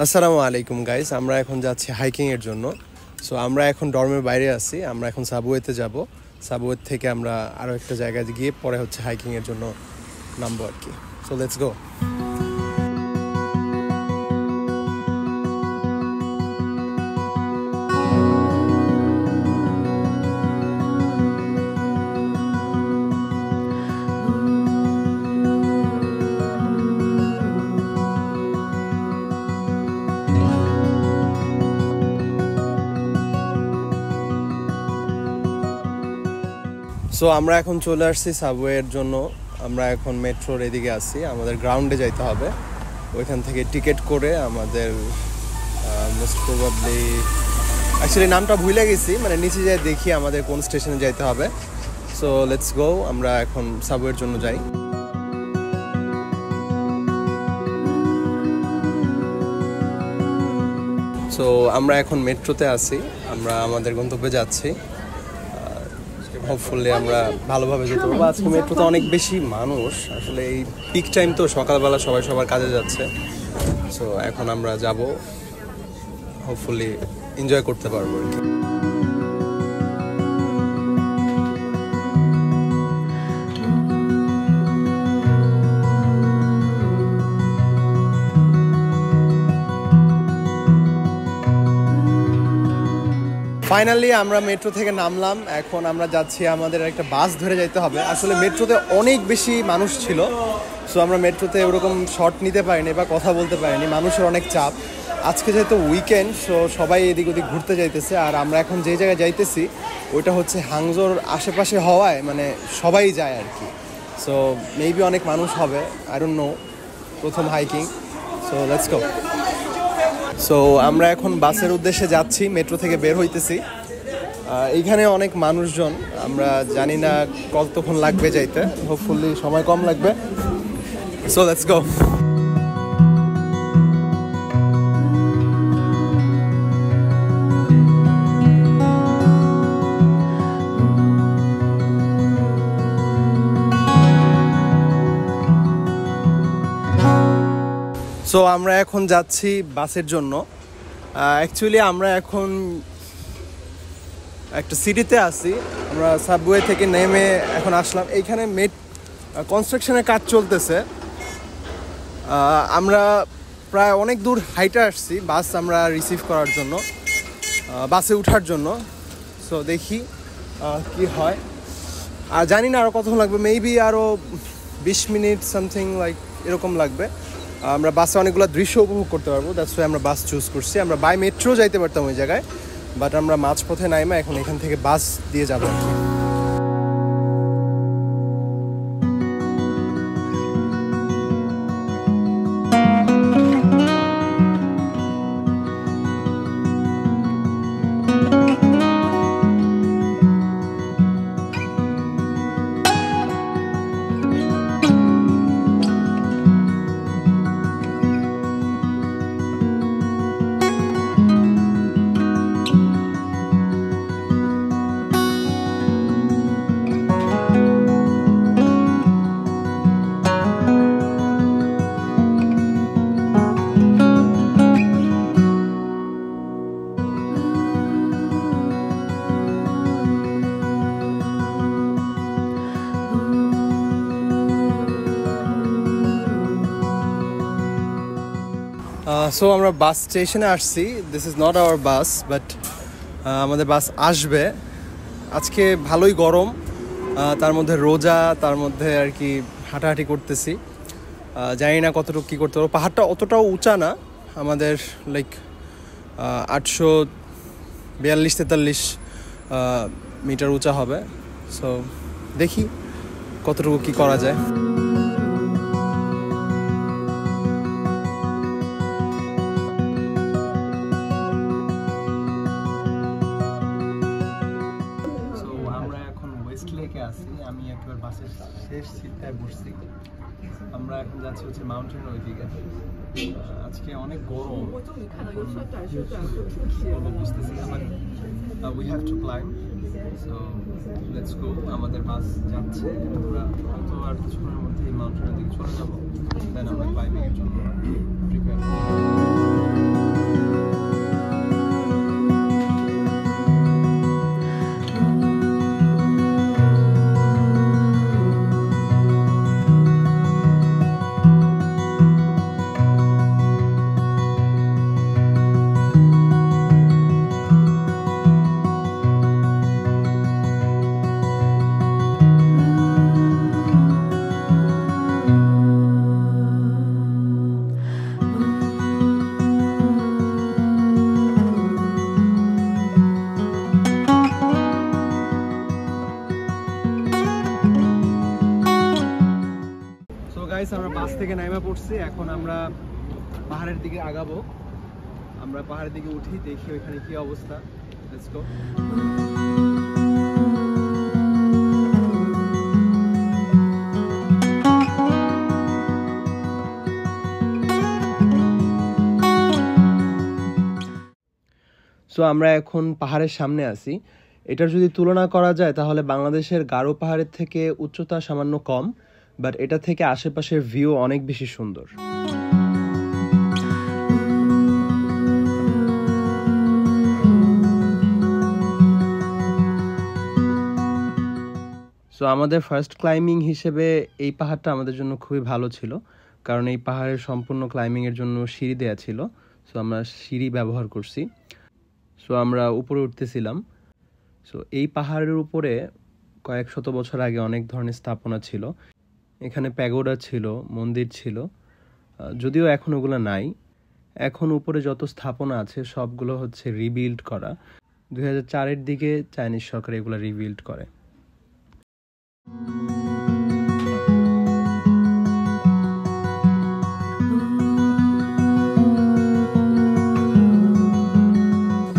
আসসালামু আলাইকুম গাইস, আমরা এখন যাচ্ছি হাইকিং এর জন্য। সো আমরা এখন ডর্মের বাইরে আছি, আমরা এখন সাবওয়েতে যাব। সাবওয়ে থেকে আমরা আরও একটা জায়গায় গিয়ে পরে হচ্ছে হাইকিং এর জন্য নামবো আর কি। So let's go. সো আমরা এখন চলে আসছি সাবওয়ের জন্য। আমরা এখন মেট্রোর এদিকে আসছি, আমাদের গ্রাউন্ডে যাইতে হবে। ওইখান থেকে টিকিট করে আমাদের মোস্ট প্রবাবলি অ্যাকচুয়ালি নামটা ভুলে গেছি, মানে নিচে যাই দেখি আমাদের কোন স্টেশনে যাইতে হবে। সো লেটস গো, আমরা এখন সাবওয়ের জন্য যাই। সো আমরা এখন মেট্রোতে আছি, আমরা আমাদের গন্তব্যে যাচ্ছি। হোপফুলি আমরা ভালোভাবে যেতে পারবো। আজকে মেট্রোতে অনেক বেশি মানুষ, আসলে এই পিক টাইম তো, সকালবেলা সবাই সবার কাজে যাচ্ছে। সো এখন আমরা যাব, হোপফুলি এনজয় করতে পারবো আর কি। ফাইনালি আমরা মেট্রো থেকে নামলাম, এখন আমরা যাচ্ছি, আমাদের একটা বাস ধরে যাইতে হবে। আসলে মেট্রোতে অনেক বেশি মানুষ ছিল, সো আমরা মেট্রোতে ওরকম শর্ট নিতে পারিনি বা কথা বলতে পারিনি, মানুষের অনেক চাপ। আজকে যেহেতু উইকেন্ড, সো সবাই এদিক ওদিক ঘুরতে যাইতেছে। আর আমরা এখন যে জায়গায় যাইতেছি ওইটা হচ্ছে হাংজোর আশেপাশে হওয়ায় মানে সবাই যায় আর কি। সো মেবি অনেক মানুষ হবে, আই ডোন্ট নো, প্রথম hiking. So let's go. So আমরা এখন বাসের উদ্দেশ্যে যাচ্ছি, মেট্রো থেকে বের হইতেছি। এইখানে অনেক মানুষজন, আমরা জানি না কতক্ষণ লাগবে যাইতে, হোপফুলি সময় কম লাগবে। So let's go. সো আমরা এখন যাচ্ছি বাসের জন্য। অ্যাকচুয়ালি আমরা এখন একটা সিটিতে আছি, আমরা সাবওয়ে থেকে নেমে এখন আসলাম। এইখানে কনস্ট্রাকশনের কাজ চলতেছে। আমরা প্রায় অনেক দূর হাইটে আসছি বাস আমরা রিসিভ করার জন্য, বাসে ওঠার জন্য। সো দেখি কি হয়, আর জানি না আরও কতক্ষণ লাগবে, মেবি আরও 20 মিনিট সামথিং লাইক এরকম লাগবে। আমরা বাসে অনেকগুলো দৃশ্য উপভোগ করতে পারবো, দ্যাটস ওয়াই আমরা বাস চুজ করছি। আমরা বাই মেট্রো যাইতে পারতাম ওই জায়গায়, বাট আমরা মাঝপথে নাইমা এখন এখান থেকে বাস দিয়ে যাবো আর কি। সো আমরা বাস স্টেশনে আসছি। This is not our bus, but আমাদের বাস আসবে। আজকে ভালোই গরম, তার মধ্যে রোজা, তার মধ্যে আর কি হাঁটাহাঁটি করতেছি। জানি না কতটুকু কী করতে পারবো। পাহাড়টা অতটাও উঁচা না, আমাদের লাইক 842-43 মিটার উঁচা হবে। সো দেখি কতটুকু কী করা যায়। আমি একবার বাসের শেষ সিটটায় বসছি। আমরা এখন যাচ্ছি হচ্ছে মাউন্টেন ওইদিকে। আজকে অনেক গরম, বুঝতেছি না, but we have to climb. So let's go, আমাদের বাস যাচ্ছে। আমরা হয়তো আর কিছুক্ষণের মধ্যে এই মাউন্টেনের দিকে চলে যাবো, দেন আমরা ক্লাইম্বিং এর জন্য প্রিপেয়ার। বাস থেকে নাইমা পড়ছি, এখন আমরা পাহাড়ের দিকে আগাবো। আমরা পাহাড়ের দিকে উঠি, দেখি ওইখানে কি অবস্থা। Let's go. সো আমরা এখন পাহাড়ের সামনে আছি। এটার যদি তুলনা করা যায় তাহলে বাংলাদেশের গারো পাহাড়ের থেকে উচ্চতা সামান্য কম, বাট এটা থেকে আশেপাশের ভিউ অনেক বেশি সুন্দর। সো আমাদের ফার্স্ট ক্লাইম্বিং হিসেবে এই পাহাড়টা আমাদের জন্য খুবই ভালো ছিল, কারণ এই পাহাড়ের সম্পূর্ণ ক্লাইম্বিংয়ের জন্য সিঁড়ি দেওয়া ছিল। সো আমরা সিঁড়ি ব্যবহার করছি। সো আমরা উপরে উঠতেছিলাম। সো এই পাহাড়ের উপরে কয়েক শত বছর আগে অনেক ধরনের স্থাপনা ছিল। এখানে প্যাগোডা ছিল, মন্দির ছিল, যদিও এখন ওগুলো নাই। এখন উপরে যত স্থাপনা আছে সবগুলো হচ্ছে রিবিল্ড করা। 2004-এর দিকে চাইনিজ সরকার এগুলো রিবিল্ড করে।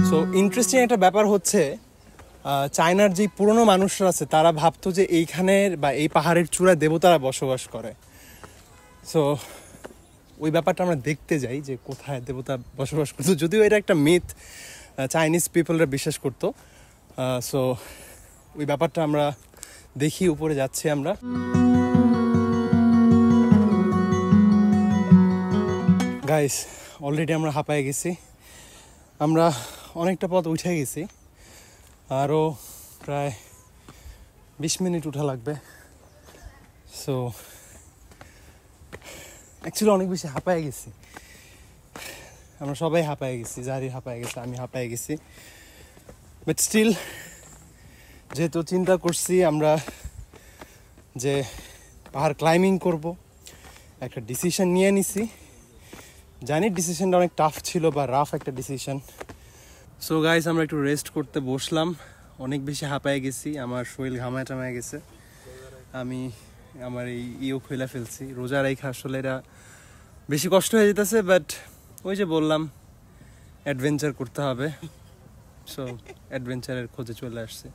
সো ইন্টারেস্টিং একটা ব্যাপার হচ্ছে, চায়নার যে পুরনো মানুষরা আছে তারা ভাবতো যে এইখানের বা এই পাহাড়ের চূড়ায় দেবতারা বসবাস করে। সো ওই ব্যাপারটা আমরা দেখতে যাই যে কোথায় দেবতা বসবাস করতো, যদিও এটা একটা মিথ, চাইনিজ পিপলরা বিশ্বাস করতো। সো ওই ব্যাপারটা আমরা দেখি, উপরে যাচ্ছি আমরা। গাইস, অলরেডি আমরা হাঁপায়ে গেছি। আমরা অনেকটা পথ উঠে গেছি, আরও প্রায় 20 মিনিট উঠা লাগবে। সো অ্যাকচুয়ালি অনেক বেশি হাঁপায়ে গেছি, আমরা সবাই হাঁপায়ে গেছি, জাহির হাঁপায়ে গেছে, আমি হাঁপায়ে গেছি। বাট স্টিল, যেহেতু চিন্তা করছি আমরা যে পাহাড় ক্লাইম্বিং করব, একটা ডিসিশন নিয়ে নিছি। জানি ডিসিশনটা অনেক টাফ ছিল বা রাফ একটা ডিসিশন। সো গাইস, আমরা একটু রেস্ট করতে বসলাম। অনেক বেশি হাঁপায়ে গেছি, আমার শরীর ঘামায় টামায় গেছে। আমি আমার এই ইও খুলে ফেলছি, রোজা রেখা আসলে এটা বেশি কষ্ট হয়ে যেতেছে। বাট ওই যে বললাম, অ্যাডভেঞ্চার করতে হবে। সো অ্যাডভেঞ্চারের খোঁজে চলে আসছে।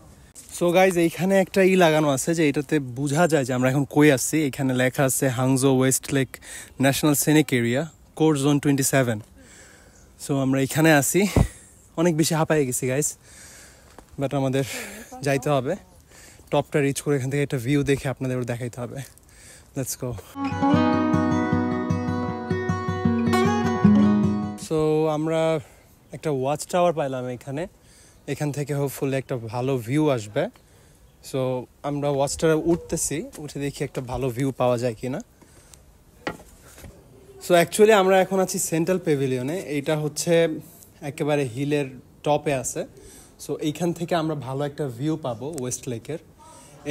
সো গাইজ, এইখানে একটা লাগানো আছে যে এটাতে বোঝা যায় যে আমরা এখন কই আসছি। এখানে লেখা আছে Hangzhou West Lake National Scenic Area, core zone 27। So আমরা এখানে আছি। অনেক বেশি হাঁপায়ে গেছি গাইজ, বাট আমাদের যাইতে হবে। টপটা রিচ করে এখান থেকে একটা ভিউ দেখে আপনাদের দেখাইতে হবে। Let's go. সো আমরা একটা ওয়াচ টাওয়ার পাইলাম এখান থেকে হোপফুলি একটা ভালো ভিউ আসবে। সো আমরা ওয়াচ টাওয়ারে উঠতেছি, উঠে দেখি একটা ভালো ভিউ পাওয়া যায় কিনা। সো অ্যাকচুয়ালি আমরা এখন আছি সেন্ট্রাল পেভিলিয়নে। এইটা হচ্ছে একেবারে হিলের টপে আছে। সো এইখান থেকে আমরা ভালো একটা ভিউ পাবো ওয়েস্ট লেকের।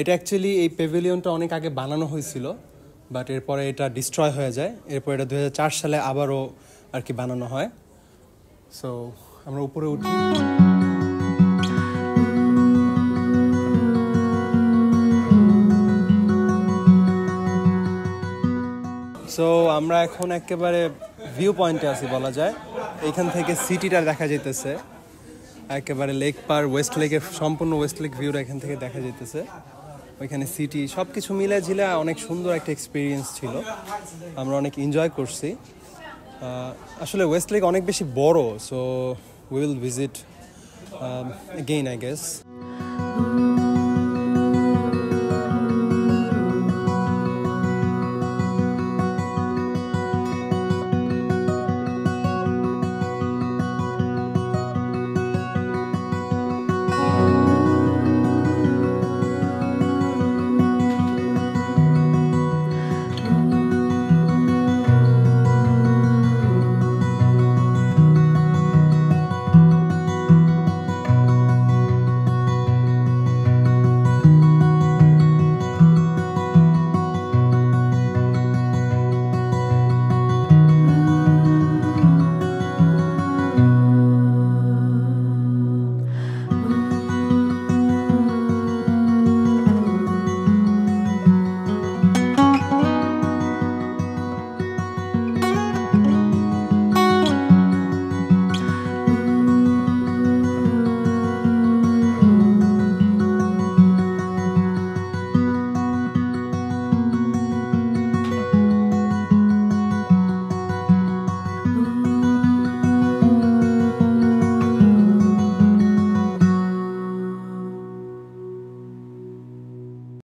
এটা অ্যাকচুয়ালি এই পেভিলিয়নটা অনেক আগে বানানো হয়েছিল, বাট এরপরে এটা ডিস্ট্রয় হয়ে যায়। এরপর এটা 2004 সালে আবারও আর কি বানানো হয়। সো আমরা উপরে উঠি। সো আমরা এখন একেবারে ভিউ পয়েন্টে আছি বলা যায়। এইখান থেকে সিটিটা দেখা যেতেছে, একেবারে লেক পার ওয়েস্ট লেকের সম্পূর্ণ ওয়েস্ট লেক ভিউটা এখান থেকে দেখা যেতেছে। ওইখানে সিটি সব কিছু মিলে ঝিলে অনেক সুন্দর একটা এক্সপিরিয়েন্স ছিল, আমরা অনেক এনজয় করছি। আসলে ওয়েস্ট লেক অনেক বেশি বড়। So we will visit again I guess.